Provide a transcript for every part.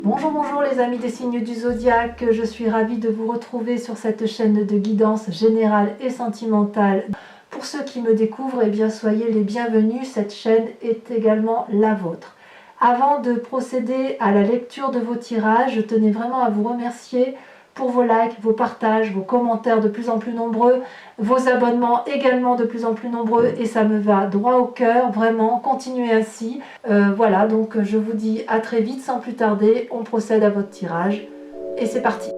Bonjour, bonjour les amis des signes du zodiaque, je suis ravie de vous retrouver sur cette chaîne de guidance générale et sentimentale. Pour ceux qui me découvrent, eh bien soyez les bienvenus, cette chaîne est également la vôtre. Avant de procéder à la lecture de vos tirages, je tenais vraiment à vous remercier pour vos likes, vos partages, vos commentaires de plus en plus nombreux, vos abonnements également de plus en plus nombreux et ça me va droit au cœur, vraiment, continuez ainsi. Voilà, donc je vous dis à très vite sans plus tarder, on procède à votre tirage et c'est parti.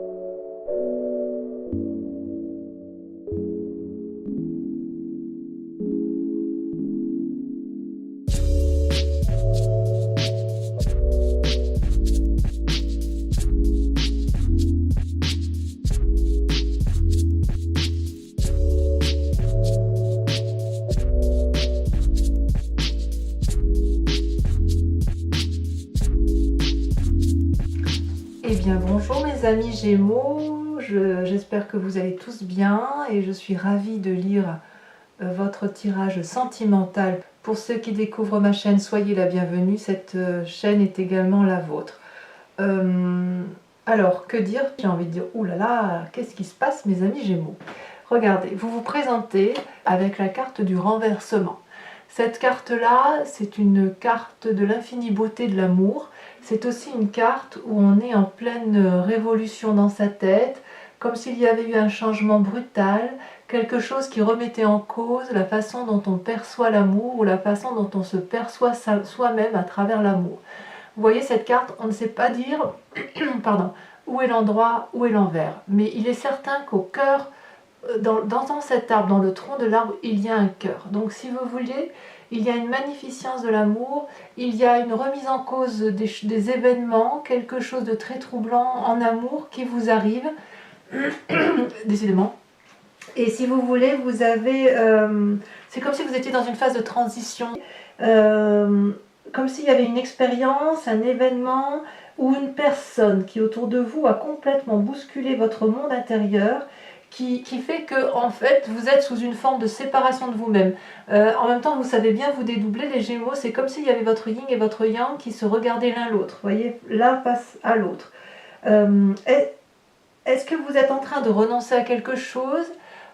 Eh bien bonjour mes amis Gémeaux, j'espère que vous allez tous bien et je suis ravie de lire votre tirage sentimental. Pour ceux qui découvrent ma chaîne, soyez la bienvenue, cette chaîne est également la vôtre. Alors que dire? J'ai envie de dire, oulala, qu'est-ce qui se passe mes amis Gémeaux? Regardez, vous vous présentez avec la carte du renversement. Cette carte-là, c'est une carte de l'infinie beauté de l'amour. C'est aussi une carte où on est en pleine révolution dans sa tête, comme s'il y avait eu un changement brutal, quelque chose qui remettait en cause la façon dont on perçoit l'amour ou la façon dont on se perçoit soi-même à travers l'amour. Vous voyez cette carte, on ne sait pas dire pardon, où est l'endroit, où est l'envers. Mais il est certain qu'au cœur, dans cet arbre, dans le tronc de l'arbre, il y a un cœur. Donc si vous voulez, il y a une magnificence de l'amour, il y a une remise en cause des événements, quelque chose de très troublant en amour qui vous arrive, décidément. Et si vous voulez, vous avez... c'est comme si vous étiez dans une phase de transition, comme s'il y avait une expérience, un événement ou une personne qui autour de vous a complètement bousculé votre monde intérieur, qui fait que en fait vous êtes sous une forme de séparation de vous-même. En même temps, vous savez bien vous dédoubler les Gémeaux, c'est comme s'il y avait votre yin et votre yang qui se regardaient l'un l'autre, voyez, l'un face à l'autre. Est-ce que vous êtes en train de renoncer à quelque chose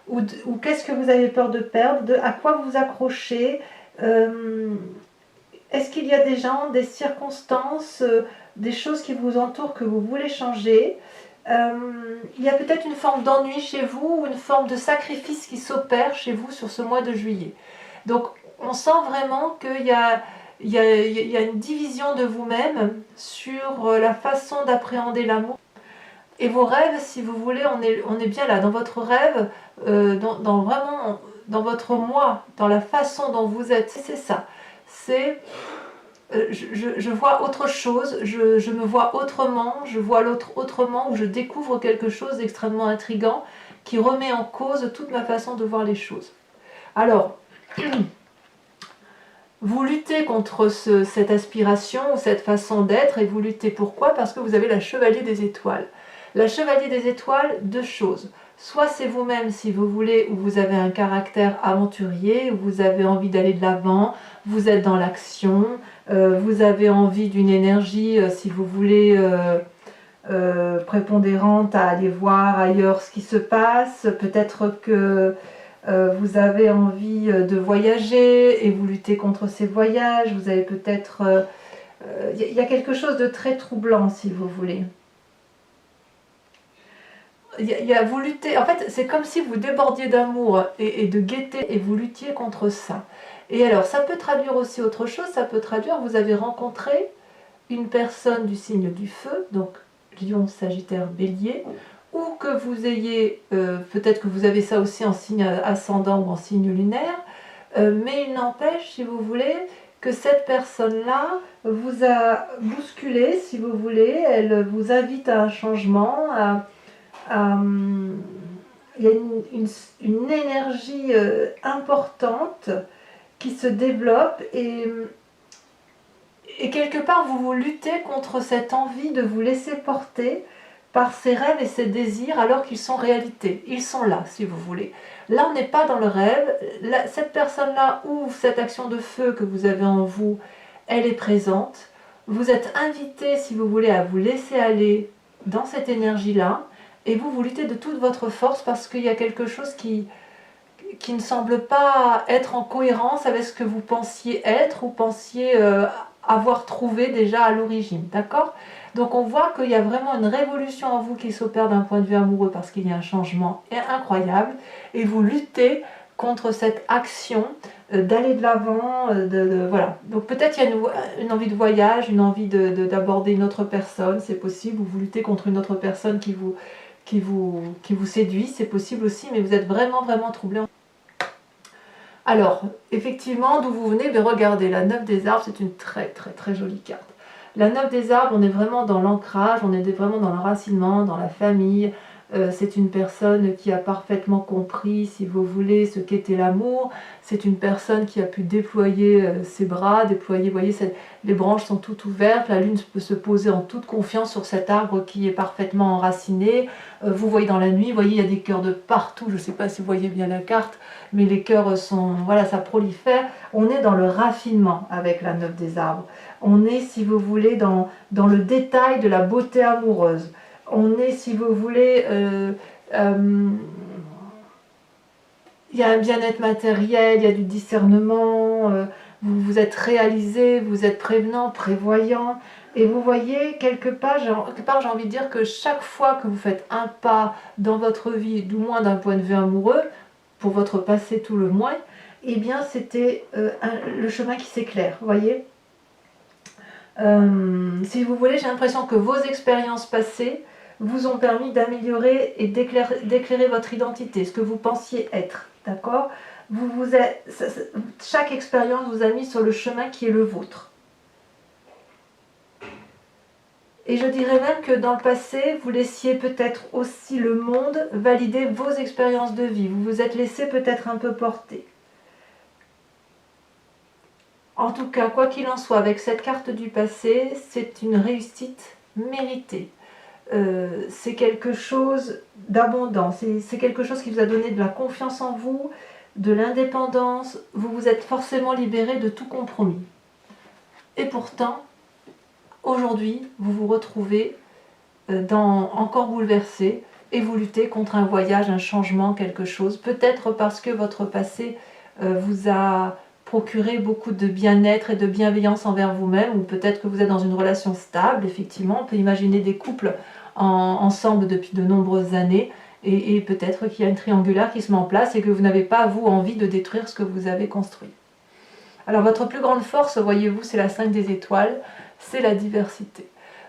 ou qu'est-ce que vous avez peur de perdre, à quoi vous accrochez? Est-ce qu'il y a des gens, des circonstances, des choses qui vous entourent que vous voulez changer? Il y a peut-être une forme d'ennui chez vous ou une forme de sacrifice qui s'opère chez vous sur ce mois de juillet. Donc on sent vraiment qu'il y a une division de vous-même sur la façon d'appréhender l'amour. Et vos rêves, si vous voulez, on est bien là, dans votre rêve, vraiment dans votre moi, dans la façon dont vous êtes, c'est ça. C'est je vois autre chose, je me vois autrement, je vois l'autre autrement, ou je découvre quelque chose d'extrêmement intriguant qui remet en cause toute ma façon de voir les choses. Alors, vous luttez contre cette aspiration ou cette façon d'être, et vous luttez pourquoi? Parce que vous avez la chevalier des étoiles. La chevalier des étoiles, deux choses. Soit c'est vous-même si vous voulez, où vous avez un caractère aventurier, où vous avez envie d'aller de l'avant, vous êtes dans l'action, vous avez envie d'une énergie, si vous voulez, prépondérante à aller voir ailleurs ce qui se passe. Peut-être que vous avez envie de voyager et vous luttez contre ces voyages. Vous avez peut-être... il y a quelque chose de très troublant si vous voulez. Vous luttez, en fait c'est comme si vous débordiez d'amour et de gaieté et vous luttiez contre ça. Et alors ça peut traduire aussi autre chose, ça peut traduire vous avez rencontré une personne du signe du feu, donc Lion, Sagittaire, Bélier, ou que vous ayez, peut-être que vous avez ça aussi en signe ascendant ou en signe lunaire, mais il n'empêche, si vous voulez, que cette personne-là vous a bousculé, si vous voulez, elle vous invite à un changement, il y a une énergie importante qui se développe et quelque part vous luttez contre cette envie de vous laisser porter par ces rêves et ces désirs alors qu'ils sont réalité. Ils sont là si vous voulez. Là on n'est pas dans le rêve, cette personne-là ou cette action de feu que vous avez en vous, elle est présente. Vous êtes invité, si vous voulez, à vous laisser aller dans cette énergie-là, et vous luttez de toute votre force parce qu'il y a quelque chose qui ne semble pas être en cohérence avec ce que vous pensiez être ou pensiez avoir trouvé déjà à l'origine, d'accord? Donc on voit qu'il y a vraiment une révolution en vous qui s'opère d'un point de vue amoureux parce qu'il y a un changement incroyable, et vous luttez contre cette action d'aller de l'avant, voilà. Donc peut-être il y a une envie de voyage, une envie d'aborder une autre personne, c'est possible, ou vous luttez contre une autre personne qui vous séduit, c'est possible aussi, mais vous êtes vraiment troublé. Alors, effectivement, d'où vous venez, ben regardez, la 9 des arbres, c'est une très jolie carte. La 9 des arbres, on est vraiment dans l'ancrage, on est vraiment dans l'enracinement, dans la famille. C'est une personne qui a parfaitement compris, si vous voulez, ce qu'était l'amour. C'est une personne qui a pu déployer ses bras, déployer, vous voyez, les branches sont toutes ouvertes, la lune peut se poser en toute confiance sur cet arbre qui est parfaitement enraciné. Vous voyez dans la nuit, vous voyez, il y a des cœurs de partout, je ne sais pas si vous voyez bien la carte, mais les cœurs sont, voilà, ça prolifère. On est dans le raffinement avec la 9 des arbres. On est, si vous voulez, dans le détail de la beauté amoureuse. On est, si vous voulez, il y a un bien-être matériel, il y a du discernement, vous êtes réalisé, vous êtes prévenant, prévoyant. Et vous voyez, quelque part, j'ai envie de dire que chaque fois que vous faites un pas dans votre vie, du moins d'un point de vue amoureux, pour votre passé tout le moins, eh bien c'était le chemin qui s'éclaire, vous voyez. Si vous voulez, j'ai l'impression que vos expériences passées vous ont permis d'améliorer et d'éclairer votre identité, ce que vous pensiez être, d'accord? Chaque expérience vous a mis sur le chemin qui est le vôtre. Et je dirais même que dans le passé, vous laissiez peut-être aussi le monde valider vos expériences de vie. Vous vous êtes laissé peut-être un peu porter. En tout cas, quoi qu'il en soit, avec cette carte du passé, c'est une réussite méritée. C'est quelque chose d'abondant, c'est quelque chose qui vous a donné de la confiance en vous, de l'indépendance, vous vous êtes forcément libéré de tout compromis. Et pourtant, aujourd'hui, vous vous retrouvez encore bouleversé et vous luttez contre un voyage, un changement, quelque chose, peut-être parce que votre passé vous a procuré beaucoup de bien-être et de bienveillance envers vous-même, ou peut-être que vous êtes dans une relation stable, effectivement, on peut imaginer des couples ensemble depuis de nombreuses années, et peut-être qu'il y a une triangulaire qui se met en place et que vous n'avez pas, vous, envie de détruire ce que vous avez construit. Alors votre plus grande force, voyez-vous, c'est la 5 des étoiles, c'est la diversité.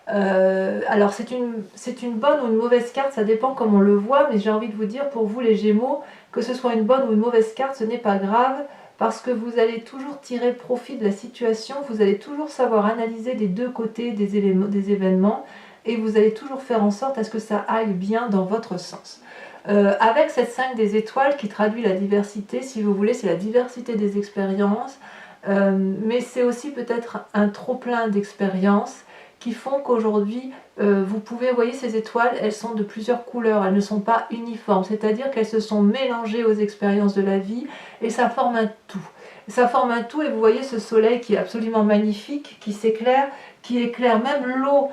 Alors c'est une bonne ou une mauvaise carte, ça dépend comment on le voit, mais j'ai envie de vous dire, pour vous les Gémeaux, que ce soit une bonne ou une mauvaise carte, ce n'est pas grave, parce que vous allez toujours tirer profit de la situation, vous allez toujours savoir analyser des deux côtés des événements, et vous allez toujours faire en sorte à ce que ça aille bien dans votre sens. Avec cette 5 des étoiles qui traduit la diversité, si vous voulez, c'est la diversité des expériences, mais c'est aussi peut-être un trop-plein d'expériences qui font qu'aujourd'hui, vous pouvez, vous voyez, ces étoiles, elles sont de plusieurs couleurs, elles ne sont pas uniformes, c'est-à-dire qu'elles se sont mélangées aux expériences de la vie, et ça forme un tout. Ça forme un tout, et vous voyez ce soleil qui est absolument magnifique, qui s'éclaire, qui éclaire même l'eau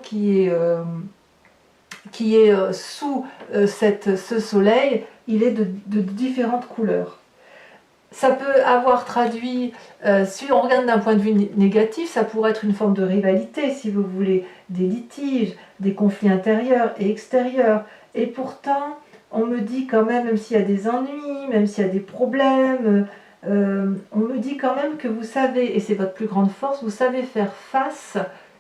qui est sous ce soleil, il est de différentes couleurs. Ça peut avoir traduit, si on regarde d'un point de vue négatif, ça pourrait être une forme de rivalité, si vous voulez, des litiges, des conflits intérieurs et extérieurs. Et pourtant, on me dit quand même s'il y a des ennuis, même s'il y a des problèmes, on me dit quand même que vous savez, et c'est votre plus grande force, vous savez faire face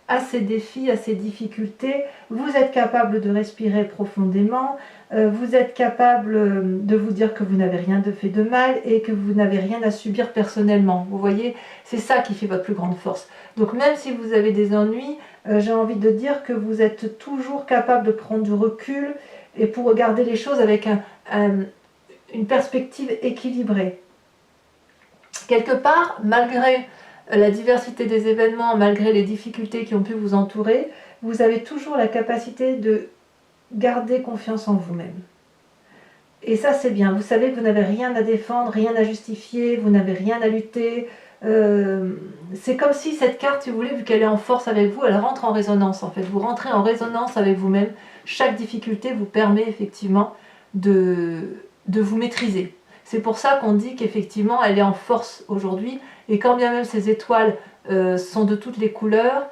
à ces défis, à ces difficultés. Vous êtes capable de respirer profondément, vous êtes capable de vous dire que vous n'avez rien de fait de mal et que vous n'avez rien à subir personnellement. Vous voyez, c'est ça qui fait votre plus grande force. Donc même si vous avez des ennuis, j'ai envie de dire que vous êtes toujours capable de prendre du recul et pour regarder les choses avec une perspective équilibrée. Quelque part, malgré la diversité des événements, malgré les difficultés qui ont pu vous entourer, vous avez toujours la capacité de garder confiance en vous-même. Et ça, c'est bien. Vous savez que vous n'avez rien à défendre, rien à justifier, vous n'avez rien à lutter, C'est comme si cette carte, si vous voulez, vu qu'elle est en force avec vous, elle rentre en résonance en fait. Vous rentrez en résonance avec vous-même. Chaque difficulté vous permet effectivement de vous maîtriser. C'est pour ça qu'on dit qu'effectivement elle est en force aujourd'hui. Et quand bien même ces étoiles sont de toutes les couleurs,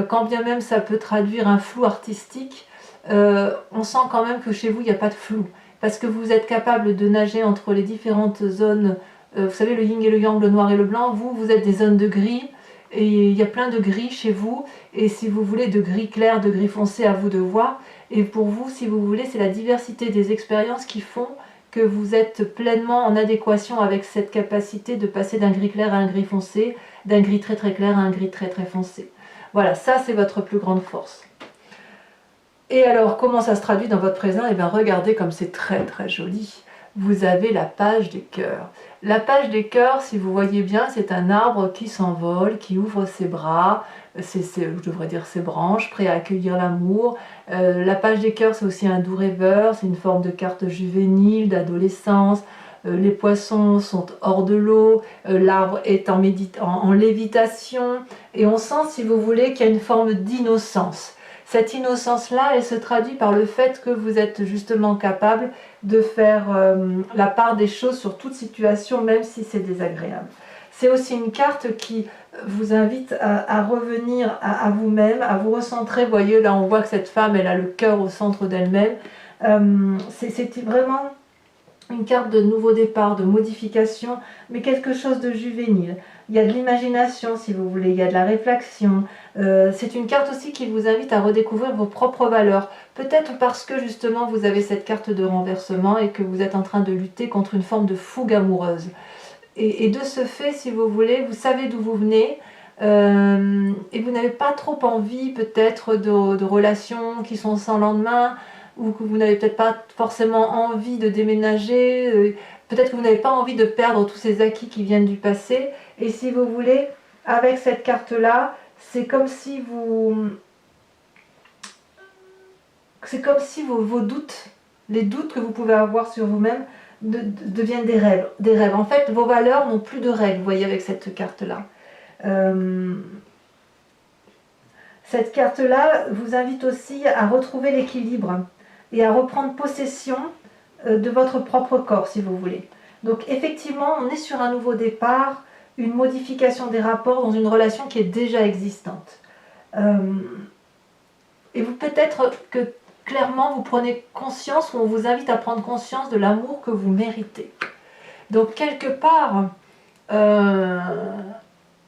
quand bien même ça peut traduire un flou artistique, on sent quand même que chez vous il n'y a pas de flou. Parce que vous êtes capable de nager entre les différentes zones. Vous savez, le yin et le yang, le noir et le blanc, vous êtes des zones de gris, et il y a plein de gris chez vous, et si vous voulez de gris clair, de gris foncé, à vous de voir, et pour vous, si vous voulez, c'est la diversité des expériences qui font que vous êtes pleinement en adéquation avec cette capacité de passer d'un gris clair à un gris foncé, d'un gris très très clair à un gris très très foncé. Voilà, ça c'est votre plus grande force. Et alors, comment ça se traduit dans votre présent? Eh bien, regardez comme c'est très très joli. Vous avez la page des cœurs. La page des cœurs, si vous voyez bien, c'est un arbre qui s'envole, qui ouvre ses bras, je devrais dire ses branches, prêt à accueillir l'amour. La page des cœurs, c'est aussi un doux rêveur, c'est une forme de carte juvénile, d'adolescence. Les poissons sont hors de l'eau, l'arbre est en lévitation, et on sent, si vous voulez, qu'il y a une forme d'innocence. Cette innocence-là, elle se traduit par le fait que vous êtes justement capable de faire la part des choses sur toute situation, même si c'est désagréable. C'est aussi une carte qui vous invite à revenir à vous-même, à vous recentrer. Vous voyez, là on voit que cette femme, elle a le cœur au centre d'elle-même. C'est vraiment une carte de nouveau départ, de modification, mais quelque chose de juvénile. Il y a de l'imagination, si vous voulez, il y a de la réflexion. C'est une carte aussi qui vous invite à redécouvrir vos propres valeurs. Peut-être parce que justement vous avez cette carte de renversement et que vous êtes en train de lutter contre une forme de fougue amoureuse. Et de ce fait, si vous voulez, vous savez d'où vous venez, et vous n'avez pas trop envie peut-être de relations qui sont sans lendemain, ou que vous n'avez peut-être pas forcément envie de déménager, peut-être que vous n'avez pas envie de perdre tous ces acquis qui viennent du passé. Et si vous voulez, avec cette carte-là, c'est comme si vos doutes, les doutes que vous pouvez avoir sur vous-même, deviennent des rêves. Des rêves. En fait, vos valeurs n'ont plus de règles, vous voyez, avec cette carte-là. Cette carte-là vous invite aussi à retrouver l'équilibre et à reprendre possession de votre propre corps, si vous voulez. Donc effectivement, on est sur un nouveau départ, une modification des rapports dans une relation qui est déjà existante. Et vous peut-être que clairement vous prenez conscience, ou on vous invite à prendre conscience de l'amour que vous méritez. Donc quelque part,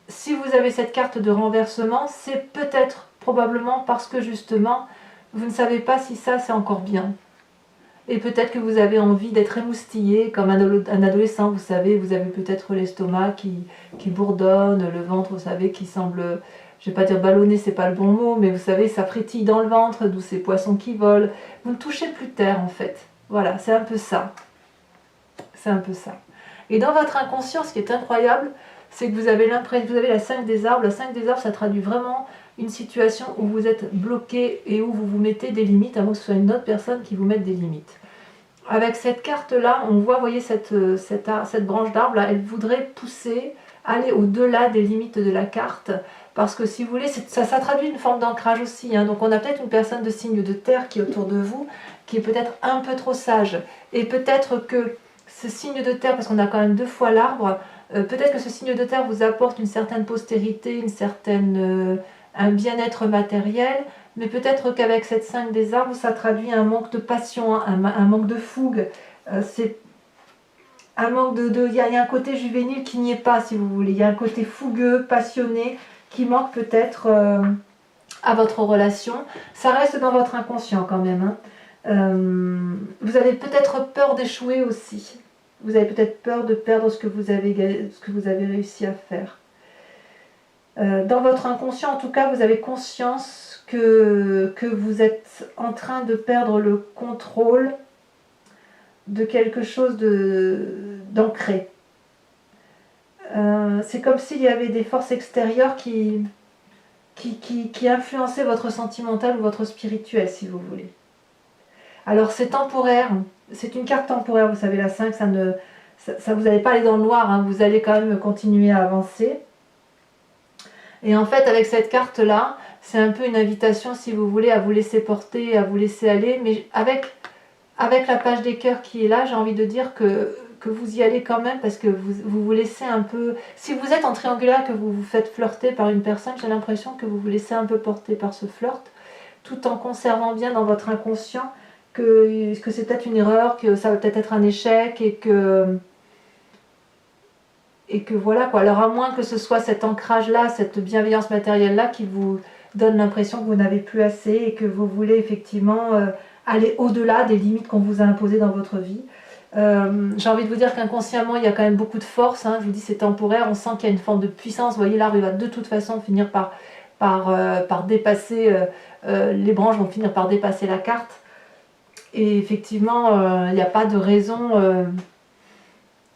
si vous avez cette carte de renversement, c'est peut-être probablement parce que justement vous ne savez pas si ça c'est encore bien. Et peut-être que vous avez envie d'être émoustillé comme un adolescent, vous savez, vous avez peut-être l'estomac qui bourdonne, le ventre, vous savez, qui semble, je ne vais pas dire ballonné, c'est pas le bon mot, mais vous savez, ça frétille dans le ventre, d'où ces poissons qui volent. Vous ne touchez plus terre en fait. Voilà, c'est un peu ça. C'est un peu ça. Et dans votre inconscient, ce qui est incroyable, c'est que vous avez l'impression, vous avez la 5 des arbres. La 5 des arbres, ça traduit vraiment une situation où vous êtes bloqué et où vous vous mettez des limites, à moins que ce soit une autre personne qui vous mette des limites. Avec cette carte-là, on voit, vous voyez, cette branche d'arbre-là, elle voudrait pousser, aller au-delà des limites de la carte, parce que si vous voulez, ça traduit une forme d'ancrage aussi. Hein. Donc on a peut-être une personne de signe de terre qui est autour de vous, qui est peut-être un peu trop sage. Et peut-être que ce signe de terre, parce qu'on a quand même 2 fois l'arbre, peut-être que ce signe de terre vous apporte une certaine postérité, un bien-être matériel, mais peut-être qu'avec cette 5 des arbres, ça traduit un manque de passion, un manque de fougue. C'est un manque il y a un côté juvénile qui n'y est pas, si vous voulez. Il y a un côté fougueux, passionné, qui manque peut-être à votre relation. Ça reste dans votre inconscient quand même. Hein. Vous avez peut-être peur d'échouer aussi. Vous avez peut-être peur de perdre ce que vous avez réussi à faire. Dans votre inconscient, en tout cas, vous avez conscience que vous êtes en train de perdre le contrôle de quelque chose d'ancré. C'est comme s'il y avait des forces extérieures qui influençaient votre sentimental ou votre spirituel, si vous voulez. Alors c'est temporaire, c'est une carte temporaire, vous savez, la 5, vous n'allez pas aller dans le noir, hein, vous allez quand même continuer à avancer. Et en fait, avec cette carte-là, c'est un peu une invitation, si vous voulez, à vous laisser porter, à vous laisser aller. Mais avec la page des cœurs qui est là, j'ai envie de dire que vous y allez quand même parce que vous laissez un peu... Si vous êtes en triangulaire, que vous vous faites flirter par une personne, j'ai l'impression que vous vous laissez un peu porter par ce flirt, tout en conservant bien dans votre inconscient que c'est peut-être une erreur, que ça va peut-être être un échec et que voilà quoi. Alors à moins que ce soit cet ancrage-là, cette bienveillance matérielle-là qui vous donne l'impression que vous n'avez plus assez et que vous voulez effectivement aller au-delà des limites qu'on vous a imposées dans votre vie. J'ai envie de vous dire qu'inconsciemment il y a quand même beaucoup de force, hein. Je vous dis c'est temporaire, on sent qu'il y a une forme de puissance. Vous voyez, l'arbre il va de toute façon finir par dépasser, les branches vont finir par dépasser la carte. Et effectivement, il n'y a pas de raison...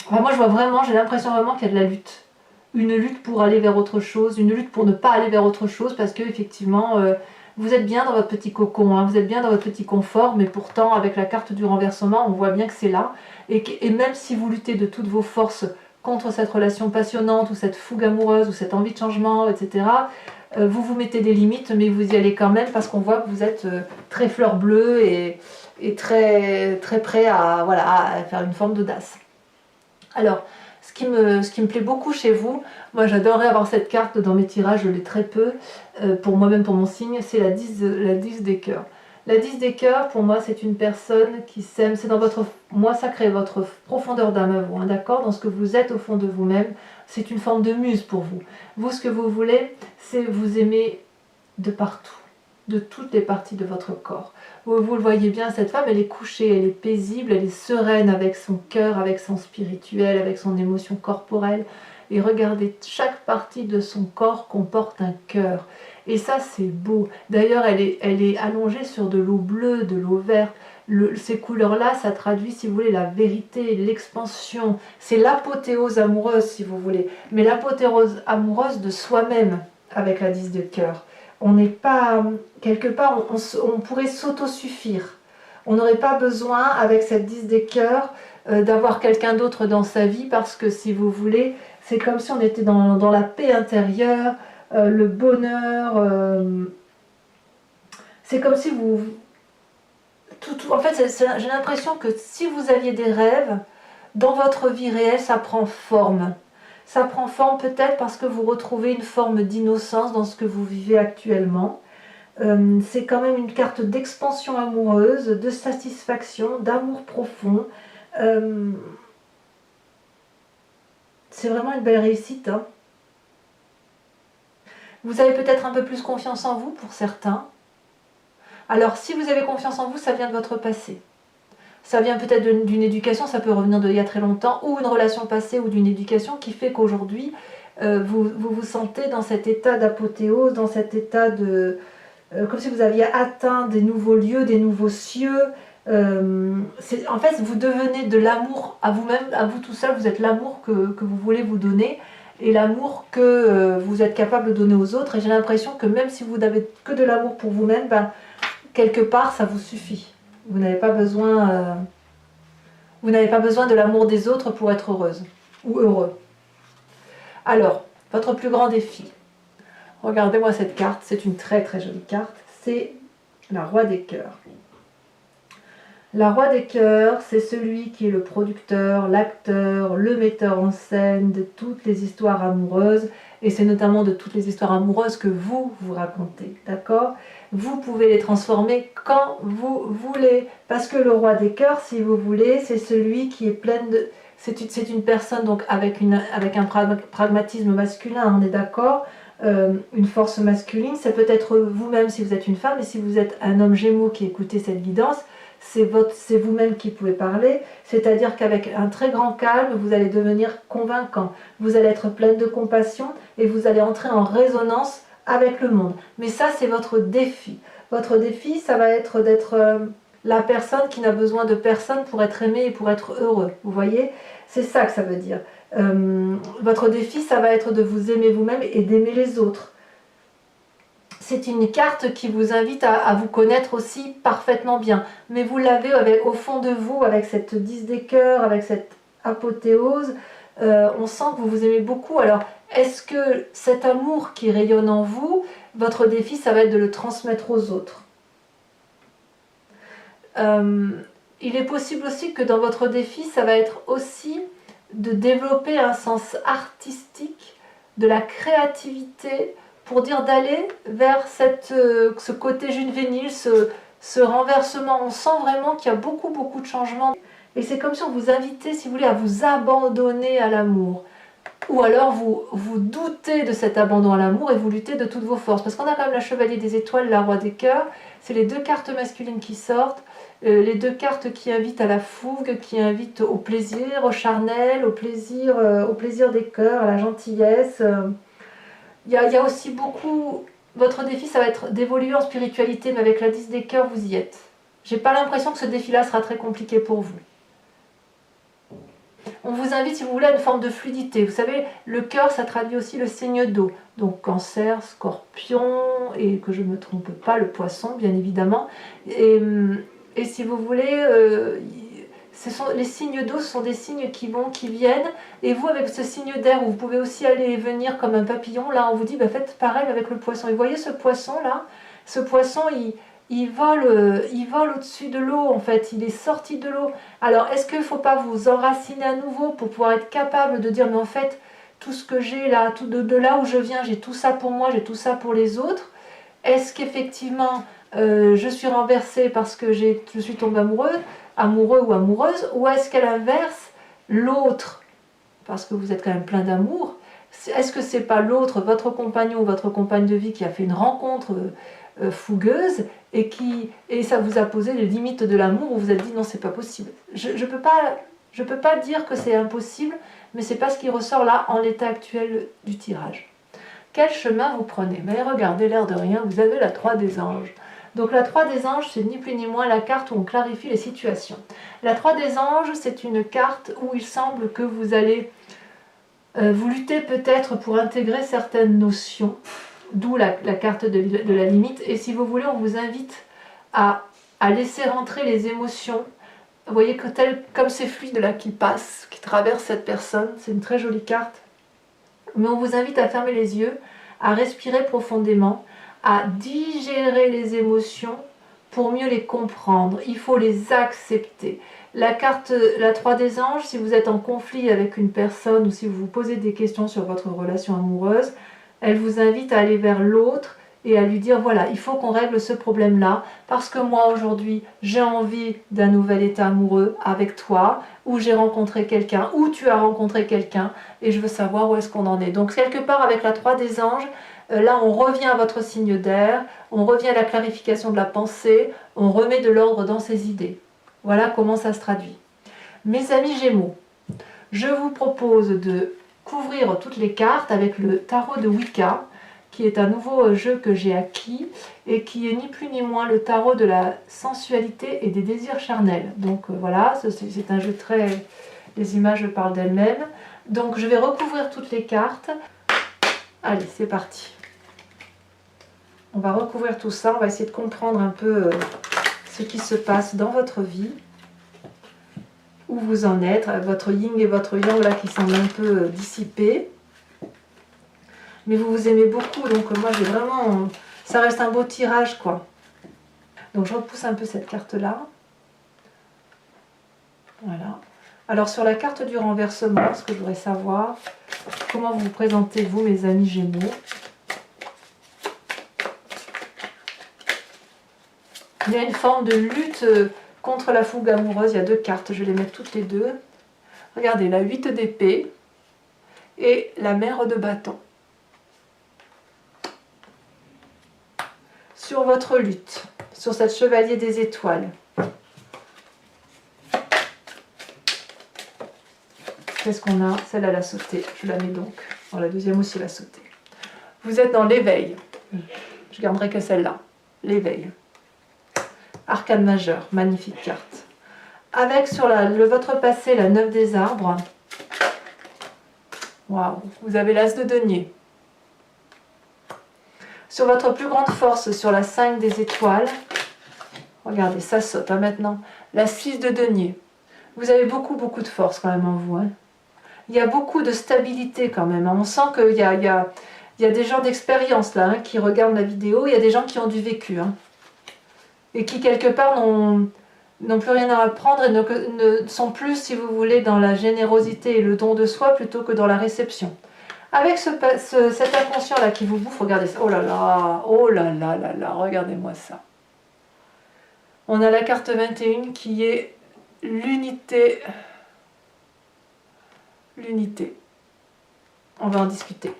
Enfin, moi je vois vraiment, j'ai l'impression vraiment qu'il y a de la lutte. Une lutte pour aller vers autre chose, une lutte pour ne pas aller vers autre chose, parce que effectivement, vous êtes bien dans votre petit cocon, hein, vous êtes bien dans votre petit confort, mais pourtant avec la carte du renversement, on voit bien que c'est là. Et même si vous luttez de toutes vos forces contre cette relation passionnante, ou cette fougue amoureuse, ou cette envie de changement, etc., vous vous mettez des limites, mais vous y allez quand même, parce qu'on voit que vous êtes très fleur bleue et très, très prêt à, voilà, à faire une forme d'audace. Alors, ce qui me plaît beaucoup chez vous, moi j'adorerais avoir cette carte dans mes tirages, je l'ai très peu, pour moi-même, pour mon signe, c'est la 10 des cœurs. La 10 des cœurs, pour moi, c'est une personne qui s'aime, c'est dans votre moi sacré, votre profondeur d'âme à vous, hein, d'accord, dans ce que vous êtes au fond de vous-même, c'est une forme de muse pour vous. Vous, ce que vous voulez, c'est vous aimer de partout, de toutes les parties de votre corps. Vous le voyez bien, cette femme, elle est couchée, elle est paisible, elle est sereine avec son cœur, avec son spirituel, avec son émotion corporelle. Et regardez, chaque partie de son corps comporte un cœur. Et ça, c'est beau. D'ailleurs, elle est allongée sur de l'eau bleue, de l'eau verte. Ces couleurs-là, ça traduit, si vous voulez, la vérité, l'expansion. C'est l'apothéose amoureuse, si vous voulez. Mais l'apothéose amoureuse de soi-même, avec la 10 de cœur. On n'est pas, quelque part, on pourrait s'autosuffire. On n'aurait pas besoin, avec cette 10 des cœurs, d'avoir quelqu'un d'autre dans sa vie, parce que si vous voulez, c'est comme si on était dans la paix intérieure, le bonheur. C'est comme si vous... en fait, j'ai l'impression que si vous aviez des rêves, dans votre vie réelle, ça prend forme. Ça prend forme peut-être parce que vous retrouvez une forme d'innocence dans ce que vous vivez actuellement. C'est quand même une carte d'expansion amoureuse, de satisfaction, d'amour profond. C'est vraiment une belle réussite, hein. Vous avez peut-être un peu plus confiance en vous pour certains. Alors si vous avez confiance en vous, ça vient de votre passé. Ça vient peut-être d'une éducation, ça peut revenir d'il y a très longtemps, ou une relation passée ou d'une éducation qui fait qu'aujourd'hui, vous sentez dans cet état d'apothéose, dans cet état de... comme si vous aviez atteint des nouveaux lieux, des nouveaux cieux. En fait, vous devenez de l'amour à vous-même, à vous tout seul, vous êtes l'amour que vous voulez vous donner, et l'amour que vous êtes capable de donner aux autres. Et j'ai l'impression que même si vous n'avez que de l'amour pour vous-même, ben, quelque part, ça vous suffit. Vous n'avez pas besoin de l'amour des autres pour être heureuse ou heureux. Alors, votre plus grand défi. Regardez-moi cette carte, c'est une très très jolie carte. C'est la Roi des cœurs. La Roi des cœurs, c'est celui qui est le producteur, l'acteur, le metteur en scène de toutes les histoires amoureuses. Et c'est notamment de toutes les histoires amoureuses que vous racontez, d'accord? Vous pouvez les transformer quand vous voulez. Parce que le Roi des cœurs, si vous voulez, c'est celui qui est plein de... C'est une personne donc avec un pragmatisme masculin, on est d'accord, une force masculine. Ça peut être vous-même si vous êtes une femme, et si vous êtes un homme Gémeaux qui écoutez cette guidance, c'est vous-même qui pouvez parler, c'est-à-dire qu'avec un très grand calme, vous allez devenir convaincant, vous allez être pleine de compassion et vous allez entrer en résonance avec le monde. Mais ça, c'est votre défi. Votre défi, ça va être d'être la personne qui n'a besoin de personne pour être aimé et pour être heureux. Vous voyez? C'est ça que ça veut dire. Votre défi, ça va être de vous aimer vous-même et d'aimer les autres. C'est une carte qui vous invite à vous connaître aussi parfaitement bien. Mais vous l'avez au fond de vous, avec cette 10 des cœurs, avec cette apothéose. On sent que vous vous aimez beaucoup. Alors, Est-ce que cet amour qui rayonne en vous, votre défi, ça va être de le transmettre aux autres? Il est possible aussi que dans votre défi, ça va être aussi de développer un sens artistique, de la créativité, pour dire d'aller vers ce côté juvénile, ce renversement. On sent vraiment qu'il y a beaucoup de changements. Et c'est comme si on vous invitait, si vous voulez, à vous abandonner à l'amour. Ou alors vous doutez de cet abandon à l'amour et vous luttez de toutes vos forces. Parce qu'on a quand même la Chevalier des Étoiles, la Roi des Cœurs. C'est les deux cartes masculines qui sortent. Les deux cartes qui invitent à la fougue, qui invitent au plaisir, au charnel, au plaisir des cœurs, à la gentillesse. Il y a aussi beaucoup... Votre défi, ça va être d'évoluer en spiritualité, mais avec la 10 des cœurs, vous y êtes. J'ai pas l'impression que ce défi-là sera très compliqué pour vous. On vous invite, si vous voulez, à une forme de fluidité. Vous savez, le cœur, ça traduit aussi le signe d'eau. Donc Cancer, Scorpion, et que je ne me trompe pas, le Poisson, bien évidemment. Et si vous voulez, les signes d'eau sont des signes qui vont, qui viennent. Et vous, avec ce signe d'air, où vous pouvez aussi aller et venir comme un papillon, là, on vous dit, bah, faites pareil avec le Poisson. Et vous voyez ce Poisson-là, ce Poisson, il vole au-dessus de l'eau, en fait, il est sorti de l'eau. Alors, est-ce qu'il ne faut pas vous enraciner à nouveau pour pouvoir être capable de dire, mais en fait, tout ce que j'ai là, tout de là où je viens, j'ai tout ça pour moi, j'ai tout ça pour les autres. Est-ce qu'effectivement, je suis renversée parce que je suis tombée amoureux ou amoureuse, ou est-ce qu'à l'inverse, l'autre, parce que vous êtes quand même plein d'amour, est-ce que c'est pas l'autre, votre compagnon ou votre compagne de vie qui a fait une rencontre fougueuse et ça vous a posé les limites de l'amour où vous avez dit non, c'est pas possible. Je peux pas dire que c'est impossible, mais c'est pas ce qui ressort là en l'état actuel du tirage. Quel chemin vous prenez? Mais regardez, l'air de rien, vous avez la 3 des anges. Donc la 3 des anges, c'est ni plus ni moins la carte où on clarifie les situations. La 3 des anges, c'est une carte où il semble que vous allez vous lutter peut-être pour intégrer certaines notions, d'où la carte de la limite. Et si vous voulez, on vous invite à laisser rentrer les émotions. Vous voyez que comme ces fluides là qui passent, qui traversent cette personne, c'est une très jolie carte. Mais on vous invite à fermer les yeux, à respirer profondément, à digérer les émotions pour mieux les comprendre. Il faut les accepter. La carte, la 3 des anges, si vous êtes en conflit avec une personne ou si vous vous posez des questions sur votre relation amoureuse, elle vous invite à aller vers l'autre et à lui dire voilà, il faut qu'on règle ce problème-là parce que moi aujourd'hui j'ai envie d'un nouvel état amoureux avec toi, ou j'ai rencontré quelqu'un, ou tu as rencontré quelqu'un et je veux savoir où est-ce qu'on en est. Donc quelque part avec la 3 des anges, là on revient à votre signe d'air, on revient à la clarification de la pensée, on remet de l'ordre dans ses idées. Voilà comment ça se traduit. Mes amis Gémeaux, je vous propose de couvrir toutes les cartes avec le tarot de Wicca, qui est un nouveau jeu que j'ai acquis et qui est ni plus ni moins le tarot de la sensualité et des désirs charnels. Donc voilà, c'est un jeu très... Les images parlent d'elles-mêmes. Donc je vais recouvrir toutes les cartes. Allez, c'est parti. On va recouvrir tout ça, on va essayer de comprendre un peu ce qui se passe dans votre vie, où vous en êtes, votre yin et votre yang là qui semblent un peu dissipés. Mais vous vous aimez beaucoup, donc moi j'ai vraiment... Ça reste un beau tirage quoi. Donc je repousse un peu cette carte là. Voilà. Alors sur la carte du renversement, ce que je voudrais savoir, comment vous vous présentez vous mes amis Gémeaux? Il y a une forme de lutte contre la fougue amoureuse. Il y a deux cartes, je vais les mettre toutes les deux. Regardez, la 8 d'épée et la mère de bâton. Sur votre lutte, sur cette chevalier des étoiles. Qu'est-ce qu'on a? Celle-là, elle a sauté. Je la mets donc. Bon, la deuxième aussi, elle a sauté. Vous êtes dans l'éveil. Je garderai que celle-là. L'éveil. Arcane majeur, magnifique carte. Avec sur votre passé, la 9 des arbres. Waouh, vous avez l'as de denier. Sur votre plus grande force, sur la 5 des étoiles. Regardez, ça saute maintenant. La 6 de denier. Vous avez beaucoup de force quand même en vous. Hein. il y a beaucoup de stabilité quand même. On sent qu'il y a des gens d'expérience là, hein, qui regardent la vidéo, il y a des gens qui ont du vécu. Hein, et qui quelque part n'ont plus rien à apprendre et ne sont plus, si vous voulez, dans la générosité et le don de soi plutôt que dans la réception. Avec cet inconscient-là qui vous bouffe, regardez ça. Oh là là, regardez-moi ça. On a la carte 21 qui est l'unité. L'unité. On va en discuter.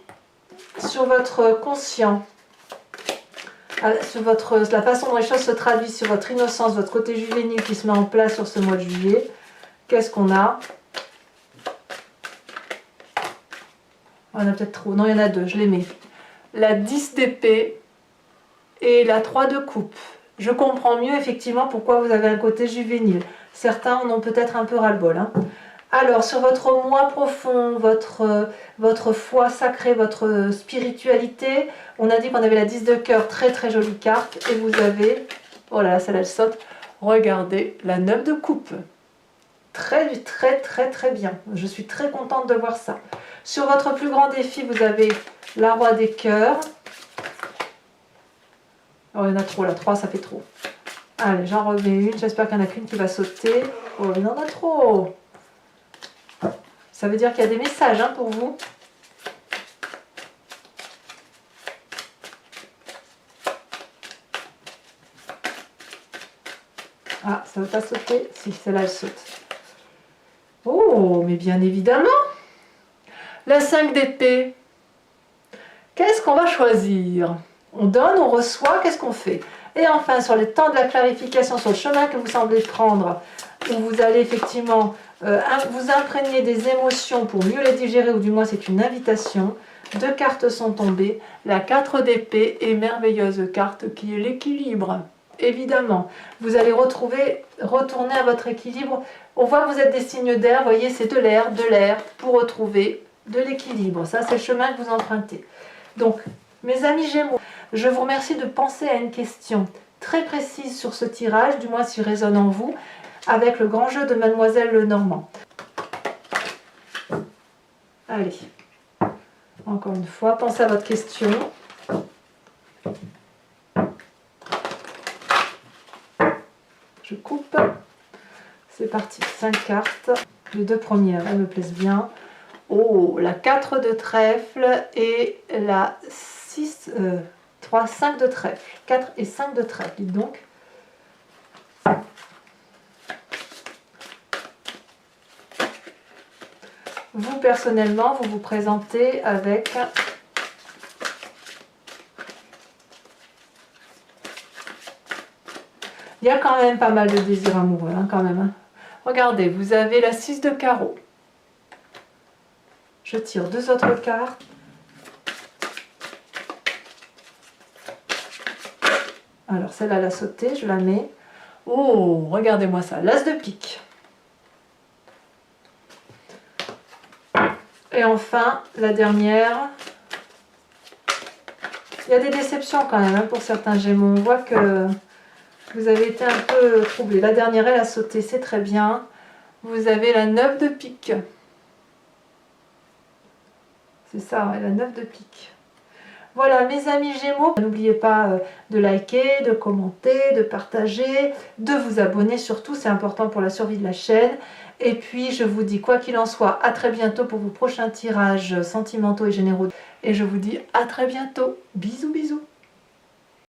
Sur votre conscient, sur la façon dont les choses se traduisent, sur votre innocence, votre côté juvénile qui se met en place sur ce mois de juillet, qu'est-ce qu'on a? On a peut-être trop. Non, il y en a deux, je les mets. La 10 d'épée et la 3 de coupe. Je comprends mieux effectivement pourquoi vous avez un côté juvénile. Certains en ont peut-être un peu ras-le-bol. Hein. Alors, sur votre moi profond, votre foi sacrée, votre spiritualité, on a dit qu'on avait la 10 de cœur, très très jolie carte. Et vous avez, oh là là, celle-là elle saute, regardez, la 9 de coupe. Très très bien. Je suis très contente de voir ça. Sur votre plus grand défi, vous avez la roi des cœurs. Oh, il y en a trop là, 3 ça fait trop. Allez, j'en remets une, j'espère qu'il n'y en a qu'une qui va sauter. Oh, il y en a trop. Ça veut dire qu'il y a des messages hein, pour vous. Ah, ça ne veut pas sauter? Si, celle-là elle saute. Oh, mais bien évidemment. La 5 d'épée. Qu'est-ce qu'on va choisir? On donne, on reçoit, qu'est-ce qu'on fait? Et enfin, sur les temps de la clarification, sur le chemin que vous semblez prendre, où vous allez effectivement vous imprégner des émotions pour mieux les digérer, ou du moins c'est une invitation. 2 cartes sont tombées. La 4 d'épée et merveilleuse carte qui est l'équilibre. Évidemment, vous allez retourner à votre équilibre. On voit que vous êtes des signes d'air, vous voyez, c'est de l'air, pour retrouver de l'équilibre. Ça, c'est le chemin que vous empruntez. Donc, mes amis Gémeaux, je vous remercie de penser à une question très précise sur ce tirage, du moins s'il résonne en vous, avec le grand jeu de Mademoiselle Lenormand. Allez, encore une fois, pensez à votre question. Je coupe. C'est parti, 5 cartes. Les 2 premières, elles me plaisent bien. Oh, la 4 de trèfle et la 5 de trèfle. 4 et 5 de trèfle, dites donc. Vous, personnellement, vous vous présentez avec... Il y a quand même pas mal de désirs amoureux, hein, quand même. Hein. Regardez, vous avez la 6 de carreau. Je tire 2 autres cartes. Alors, celle-là, elle a sauté, je la mets. Oh, regardez-moi ça, l'as de pique. Et enfin, la dernière. Il y a des déceptions quand même hein, pour certains Gémeaux. On voit que vous avez été un peu troublés. La dernière, elle a sauté, c'est très bien. Vous avez la 9 de pique. C'est ça, ouais, la 9 de pique. Voilà, mes amis Gémeaux, n'oubliez pas de liker, de commenter, de partager, de vous abonner surtout, c'est important pour la survie de la chaîne. Et puis, je vous dis, quoi qu'il en soit, à très bientôt pour vos prochains tirages sentimentaux et généraux. Et je vous dis à très bientôt. Bisous, bisous.